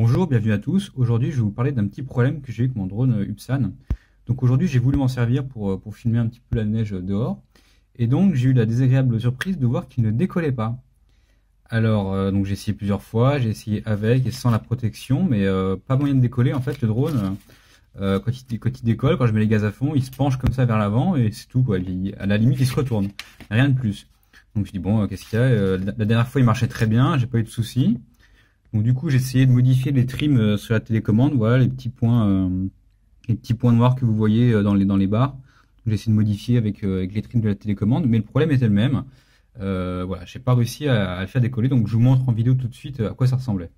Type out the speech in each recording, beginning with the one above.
Bonjour, bienvenue à tous. Aujourd'hui, je vais vous parler d'un petit problème que j'ai eu avec mon drone Upsan. Donc aujourd'hui, j'ai voulu m'en servir pour filmer un petit peu la neige dehors. Et donc, j'ai eu la désagréable surprise de voir qu'il ne décollait pas. Alors, donc j'ai essayé plusieurs fois, j'ai essayé avec et sans la protection, mais pas moyen de décoller. En fait, le drone, quand il décolle, quand je mets les gaz à fond, il se penche comme ça vers l'avant et c'est tout, quoi. À la limite, il se retourne. Rien de plus. Donc je dis, bon, qu'est-ce qu'il y a? La dernière fois, il marchait très bien, j'ai pas eu de soucis. Donc du coup, j'ai essayé de modifier les trims sur la télécommande. Voilà les petits points noirs que vous voyez dans les barres. J'ai essayé de modifier avec les trims de la télécommande, mais le problème était le même. Voilà, j'ai pas réussi à le faire décoller, donc je vous montre en vidéo tout de suite à quoi ça ressemblait.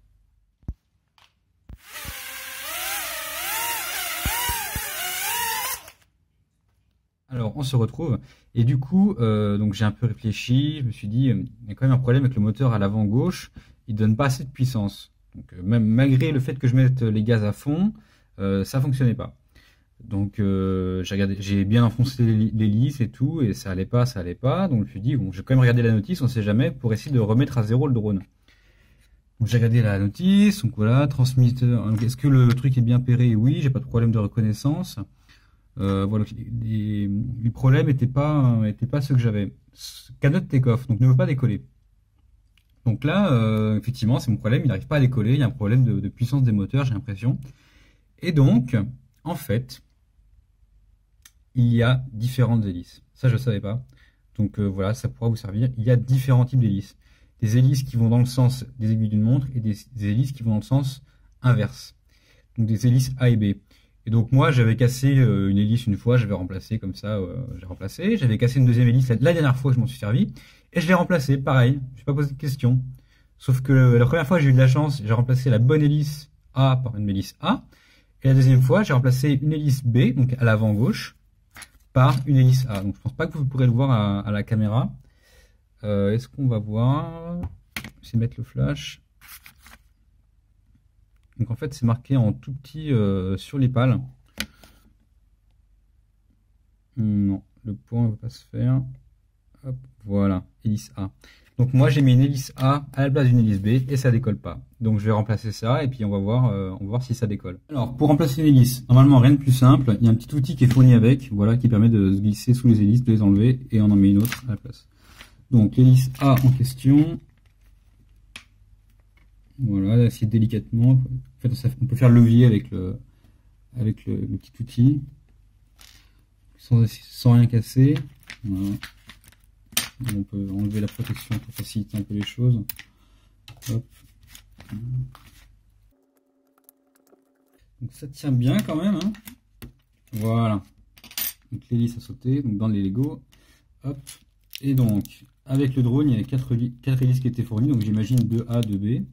Alors, on se retrouve, et du coup, donc j'ai un peu réfléchi, je me suis dit, il y a quand même un problème avec le moteur à l'avant gauche, il donne pas assez de puissance. Donc, même malgré le fait que je mette les gaz à fond, ça fonctionnait pas. Donc, j'ai bien enfoncé l'hélice et tout, et ça allait pas, ça allait pas. Donc, je me suis dit, bon, je vais quand même regarder la notice, on sait jamais, pour essayer de remettre à zéro le drone. Donc, j'ai regardé la notice, donc voilà, transmetteur. Est-ce que le truc est bien pairé? Oui, j'ai pas de problème de reconnaissance. Voilà, les problèmes n'étaient pas ceux que j'avais. Cannot take-off, donc ne veut pas décoller. Donc là, effectivement, c'est mon problème, il n'arrive pas à décoller, il y a un problème de puissance des moteurs, j'ai l'impression. Et donc, en fait, il y a différentes hélices. Ça, je ne savais pas. Donc voilà, ça pourra vous servir. Il y a différents types d'hélices. Des hélices qui vont dans le sens des aiguilles d'une montre et des hélices qui vont dans le sens inverse. Donc des hélices A et B. Et donc moi, j'avais cassé une hélice une fois, j'avais remplacé comme ça, j'ai remplacé. J'avais cassé une deuxième hélice la dernière fois que je m'en suis servi. Et je l'ai remplacé, pareil. Je ne me suis pas posé de question. Sauf que la première fois, j'ai eu de la chance, j'ai remplacé la bonne hélice A par une hélice A. Et la deuxième fois, j'ai remplacé une hélice B, donc à l'avant gauche, par une hélice A. Donc je pense pas que vous pourrez le voir à la caméra. Est-ce qu'on va voir? Je vais essayer de mettre le flash. Donc en fait, c'est marqué en tout petit sur les pales. Non, le point ne va pas se faire. Hop, voilà, hélice A. Donc moi, j'ai mis une hélice A à la place d'une hélice B et ça décolle pas. Donc je vais remplacer ça et puis on va voir si ça décolle. Alors pour remplacer une hélice, normalement rien de plus simple. Il y a un petit outil qui est fourni avec, voilà, qui permet de se glisser sous les hélices, de les enlever et on en met une autre à la place. Donc l'hélice A en question. Voilà, essayer délicatement. En fait, on peut faire levier avec le petit outil, sans rien casser. Voilà. On peut enlever la protection pour faciliter un peu les choses. Hop. Donc ça tient bien quand même. Hein. Voilà. Donc l'hélice a sauté, donc dans les Lego. Hop. Et donc, avec le drone, il y a 4 hélices qui étaient fournies. Donc j'imagine 2A, 2B.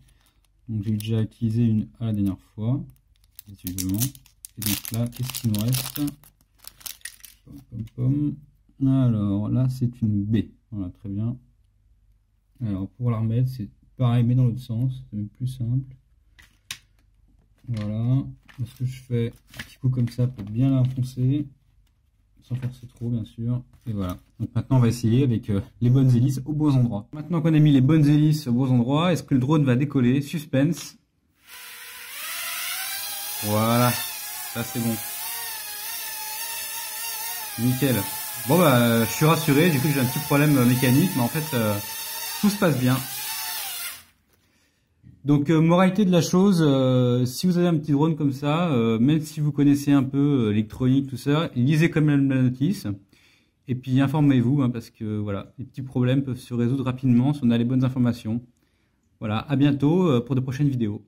Donc j'ai déjà utilisé une A la dernière fois, visiblement. Et donc là, qu'est-ce qu'il nous reste? Alors là, c'est une B. Voilà, très bien. Alors pour la remettre, c'est pareil, mais dans l'autre sens. C'est même plus simple. Voilà. Ce que je fais, un petit coup comme ça pour bien l'enfoncer. Sans forcer trop, bien sûr. Et voilà. Donc maintenant, on va essayer avec les bonnes hélices aux beaux endroits. Maintenant qu'on a mis les bonnes hélices aux beaux endroits, est-ce que le drone va décoller? Suspense. Voilà. Ça, c'est bon. Nickel. Bon, bah, je suis rassuré. J'ai cru que j'ai un petit problème mécanique, mais en fait, tout se passe bien. Donc, moralité de la chose, si vous avez un petit drone comme ça, même si vous connaissez un peu l'électronique, tout ça, lisez quand même la notice. Et puis informez-vous, hein, parce que voilà, les petits problèmes peuvent se résoudre rapidement si on a les bonnes informations. Voilà, à bientôt pour de prochaines vidéos.